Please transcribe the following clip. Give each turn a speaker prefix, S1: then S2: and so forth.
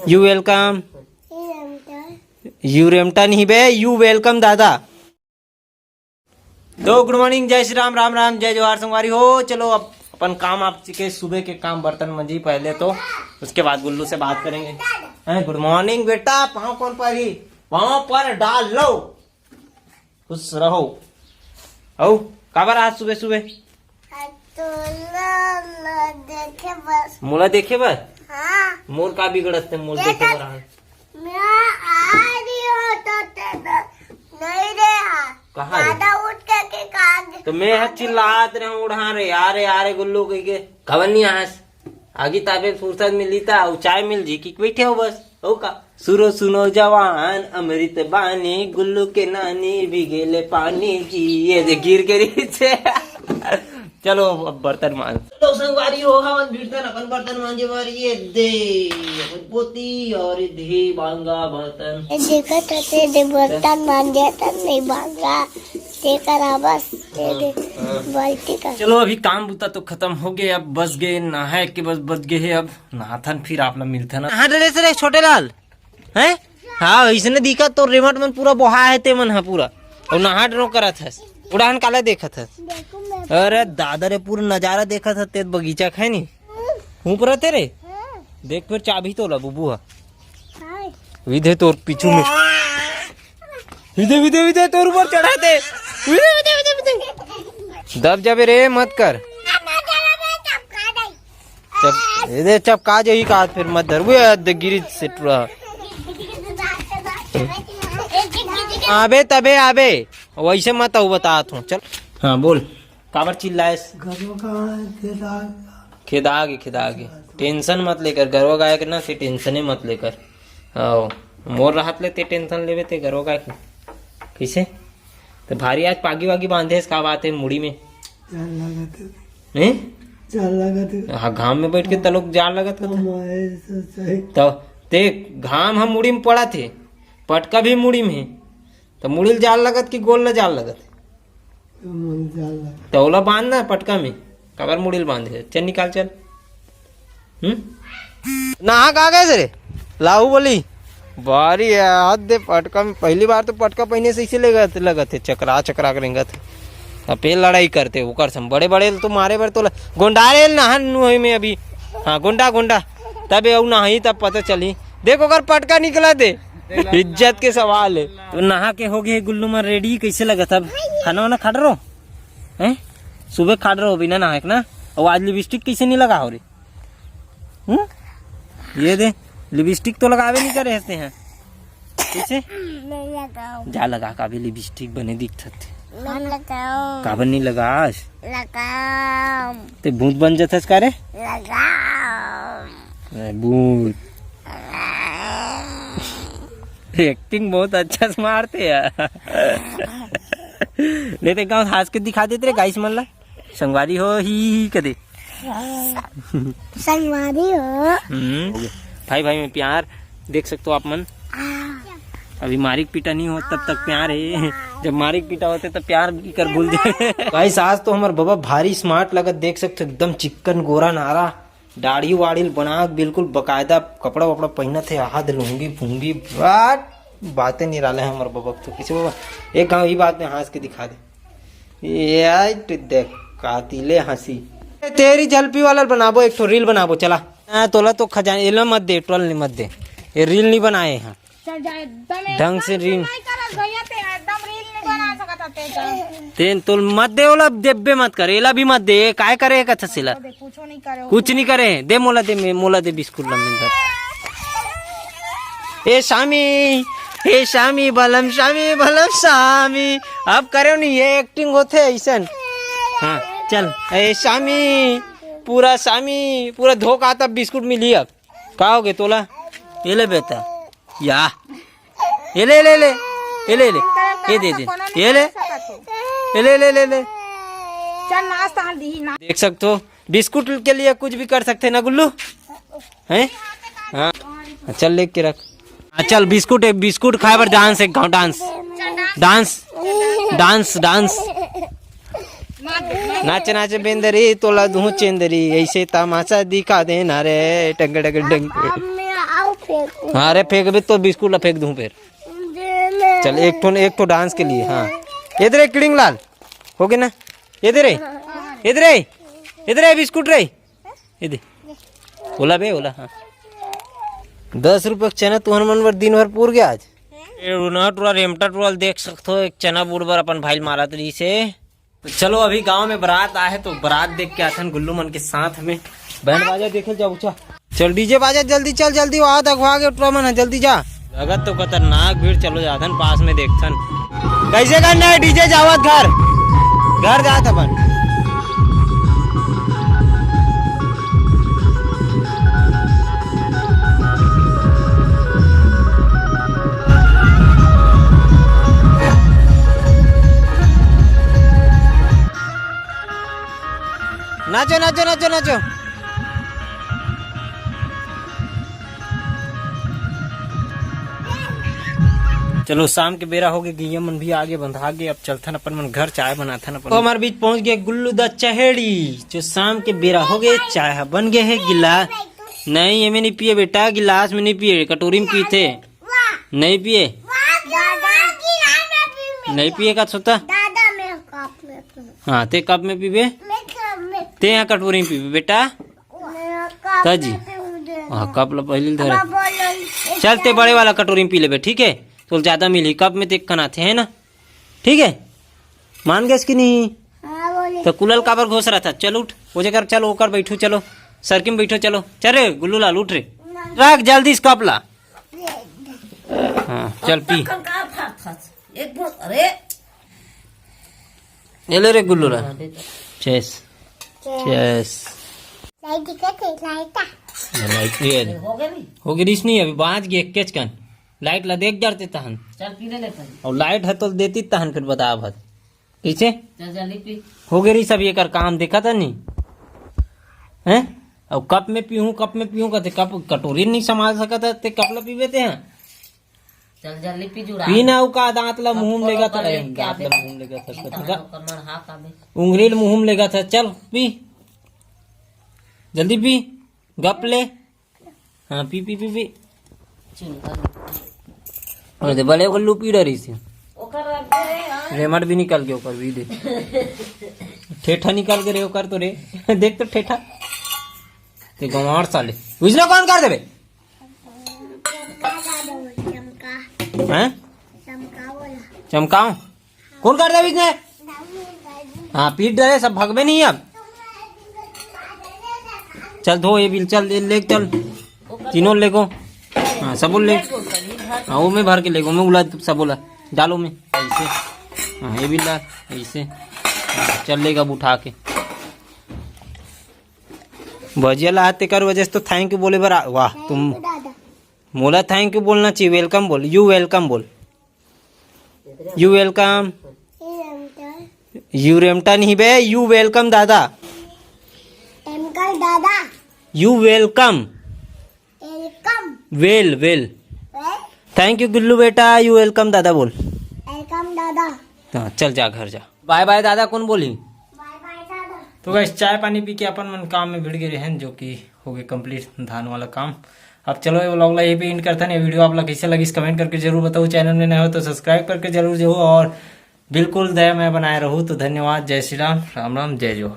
S1: You welcome. You रेमटा नहीं बे, यू वेलकम दादा। तो गुड मॉर्निंग, जय श्री राम, राम राम, जय जोहार संगवारी हो। चलो अब अपन काम आप के सुबह के काम बर्तन मंजी पहले, तो उसके बाद गुल्लू से बात करेंगे। गुड मॉर्निंग बेटा, पाँव कौन पर ही पाँव पर डाल लो, खुश रहो। ओ काबर आज सुबह सुबह मोला देखे बस। हाँ। मोर का बिगड़त थे, मोर देखे बर आज कहा तो मैं चिल्लात रहे उड़ा रे यारे यारे गुल्लू कह के खबर नहीं आस आगे ताबे फुर्सत मिली था चाय मिल जी कि बैठे हो बस। हो का सुरो सुनो जवान अमृत बानी गुल्लू के नानी बिगेले पानी जी, ये दे गिर के नीचे। चलो अब बर्तन मान चलो संगवारी हो हवन भीड़तन अपन बर्तन मांजे बार ये दे अपन पोती और दे बांगा बर्तन
S2: देखा तो दे बर्तन मांजे तन नहीं बांगा ते करा बस दे बाल्टी का।
S1: चलो अभी काम बुता तो खत्म हो गए, अब बस गए नहा के बस बच गए है। अब नहाथन फिर आप लोग मिलते ना। हाँ डरे से छोटे लाल है। हाँ इसने दिखा तो रेमट मन पूरा बोहा है ते मन है पूरा और नहा ड्रो करा था उड़ान काला देखा था। अरे दादा रे पूरा नजारा देखा था ते बगीचा है नी ऊपर तेरे देख फिर चाबी तो ला बुबू विधे तोर पीछू में विधे विधे विधे तोर ऊपर चढ़ाते दब जाबे रे मत कर चप चपका जाही का फिर मत धर गिरी से आबे तबे आबे वैसे मत हो बता तू। चल हाँ बोल काबर चिल्लाए खेदागे टेंशन मत लेकर गरवा गाय के ना से टेंशन मत लेकर। आओ मोर राहत लेते टेंशन लेवे ते गरवा गाय कैसे तो भारी आज पागी वागी बांधे का बात है मुड़ी में हाँ घाम में बैठ के तलोक जाल लगत तो ते घाम हम मुड़ी में पड़ा थे पटका भी मुड़ी में तो मुड़ी जाल लगत कि गोल न जाल लगत तौला बांध ना पटका में कबर मुड़ी बांधे चल निकाल चल। नहा कहा गए रे लाहू बोली बारी हाथ दे पटका में पहली बार तो पटका पहने से इसे लगत थे चकरा चकरा करेंगे अब पे लड़ाई करते वो कर सम बड़े बड़े तो मारे बर तो गोंडारे नहा नुही में अभी। हाँ गोंडा गोंडा तब नही तब पता चली देखो अगर पटका निकला दे इज्जत के सवाल है। तो नहा के हो गए गुल्लू में रेडी कैसे लगा था खाना वाना खा रहे हो हैं सुबह खा रहे हो बिना नहा ना। और आज लिपस्टिक कैसे नहीं लगा हो रे ये दे लिपस्टिक तो लगावे नहीं कर रहते हैं कैसे जा लगा का भी लिपस्टिक बने दिखते थे काबर नहीं लगा ते भूत बन जाता का रे भूत एक्टिंग बहुत अच्छा से मारते हैं लेते गाँव हंस के दिखा देते रे गाइस मन ला संगवारी हो ही कदे
S2: संगवारी हो
S1: भाई भाई में प्यार देख सकते हो आप मन। अभी मारिक पीटा नहीं हो तब तक प्यार है, जब मारिक पीटा होते तब प्यार कर भूल जाए। गाइस आज तो हमारे बाबा भारी स्मार्ट लगत देख सकते हो एकदम चिकन गोरा नारा दाढ़ी वाड़ी बना बिल्कुल बकायदा कपड़ा वपड़ा पहना थे हाथ लूंगी फूंगी बातें नहीं डाले हमारे बाबा तो किसी बाबा एक गाँव ही बात में हंस के दिखा दे ये देख कातिले हंसी तेरी जलपी वाला बनाबो एक तो रील बनाबो चला तोला तो खजाना मत दे टोल मत दे ये रील नहीं बनाए यहाँ ढंग से रील तेन तो मत दे ओला देबे मत करे एला भी मत दे काय करे कथा सिला कुछ नहीं करे दे मोला दे बिस्कुट लम्बे ए शामी बलम शामी अब करे नहीं ये एक्टिंग होते ऐसा। हाँ चल ए शामी पूरा धोखा आता बिस्कुट मिली अब का हो गए तोला ये ले बेटा या ये ले ले ले ये ले ले ये दे दे ये ले ले ले ले ले
S3: चल नाश्ता
S1: देख सकते हो बिस्कुट के लिए कुछ भी कर सकते ना गुल्लू हैं। हाँ चल लेके के रख चल बिस्कुट खाए पर डांस एक डांस डांस डांस डांस नाच नाच बेंदरी तोला दूं चेंदरी ऐसे तमाशा दिखा देना रे टंग टंग टंग
S2: फेंकू
S1: हाँ अरे फेंक भी तो बिस्कुट ला फेंक दूं फिर। चल एक तो डांस के लिए। हाँ इधर है किड़िंग लाल, हो गया ना? इधर है बिस्कुट रे, इधर बोला बे बोला। हाँ 10 रुपये चना तुहर मन बर दिन भर पूर गया आज। टूरा रेमटा टूरा देख सकते हो, एक चना बूढ़ बर अपन भाई मारा तरी से। तो चलो अभी गांव में बारात आए तो बारात देख के आथन गुल्लू मन के साथ में। बैंड बाजा देखे जाओ, चल डीजे बाजा जल्दी चल जल्दी, वहां तक भागे टूरा मन जल्दी जा। लगत तो खतरनाक भीड़, चलो जाथन पास में देखथन कैसे करना है डीजे जावत घर जात अपन। नाचो नाचो नाचो नाचो। चलो शाम के बेरा हो गए, गैया मन भी आगे बंधा गए। अब चलथन अपन मन घर, चाय बनाथन अपन। तो हमारे बीच पहुंच गए गुल्लू द चहेड़ी। जो शाम के बेरा हो गए, चाय बन गए है। गिलास नहीं ये में नहीं पिए बेटा, गिलास में नहीं पिए, कटोरी में पीते। नहीं पिए, नहीं पिएगा सोता। हाँ ते कप में पीबे, ते यहाँ कटोरी में पीबे बेटा ताजी। हाँ कप ला पहले धरे, चलते बड़े वाला कटोरी में पी लेबे, ठीक है? तो ज्यादा मिली, कप में देख कर आते है ना, ठीक है? मान गए कि नहीं? तो कुलल काबर घोष रहा था। चल उठ, वो जगह चलो होकर बैठो, चलो सरकी में बैठो, चलो चल रे गुल्लू लाल उठ रे, रख जल्दी इस कप ला। हाँ चल पी, ये ले रे गुल्लू लाल। चेस चेस लाइट हो गई रिस नहीं, अभी बाज गए केच कन लाइट ला देख जाते तहन। चल पी ले और लाइट है तो देती तहन, फिर बता भत कैसे हो गई रिस। अब ये कर काम देखा था नहीं है। अब कप में पीहूं कहते, कप कटोरी नहीं संभाल सका था, ते कप ला पीबे ते हैं। चल जल्दी पी जुड़ा पीना का दांत ला मुंह में लेगा था, दांत ला मुंह में लेगा था, उंगली मुंह में लेगा था। चल पी जल्दी पी, गप ले। हाँ पी पी पी पी। अरे बड़े गुल्लू पी रही थी, रेमट भी निकल गया ऊपर भी दे, ठेठा निकल के रे ओकर तो रे देख तो ठेठा ते गंवार साले बुझना कौन कर देबे हैं? चमकाओ कौन कर दे इसने? हाँ पीट डरे सब भगवे नहीं अब। चल धो ये बिल, चल ले चल तीनों ले गो। हाँ सब ले, हाँ वो में भर के ले गो, मैं उला सब बोला डालो में ऐसे। हाँ ये बिल डाल ऐसे। हाँ, चल लेगा उठा के भजिया लाते कर वजह से तो थैंक यू बोले बरा। वाह तुम मोला थैंक यू बोलना चाहिए, वेलकम बोल, यू वेलकम बोल, यू वेलकम। यू रेमटा नहीं बे, यू वेलकम दादा,
S2: दादा
S1: you welcome, well well. Thank you गुल्लू बेटा, यू वेलकम दादा बोल।
S2: वेलकम दादा।
S1: हाँ चल जा घर जा, बाय बाय दादा कौन बोली।
S2: बाय बाय दादा।
S1: तो गाइस चाय पानी पी के अपन मन काम में भिड़ गए हैं, जो कि हो गए कंप्लीट धान वाला काम। अब चलो ये व्लॉग ला यहीं पे एंड करता है। वीडियो आप लोग कैसे लगी इस कमेंट करके जरूर बताओ। चैनल में नए हो तो सब्सक्राइब करके जरूर जो, और बिल्कुल दया मैं बनाए रहूँ। तो धन्यवाद, जय श्री राम, राम राम, जय जोहर।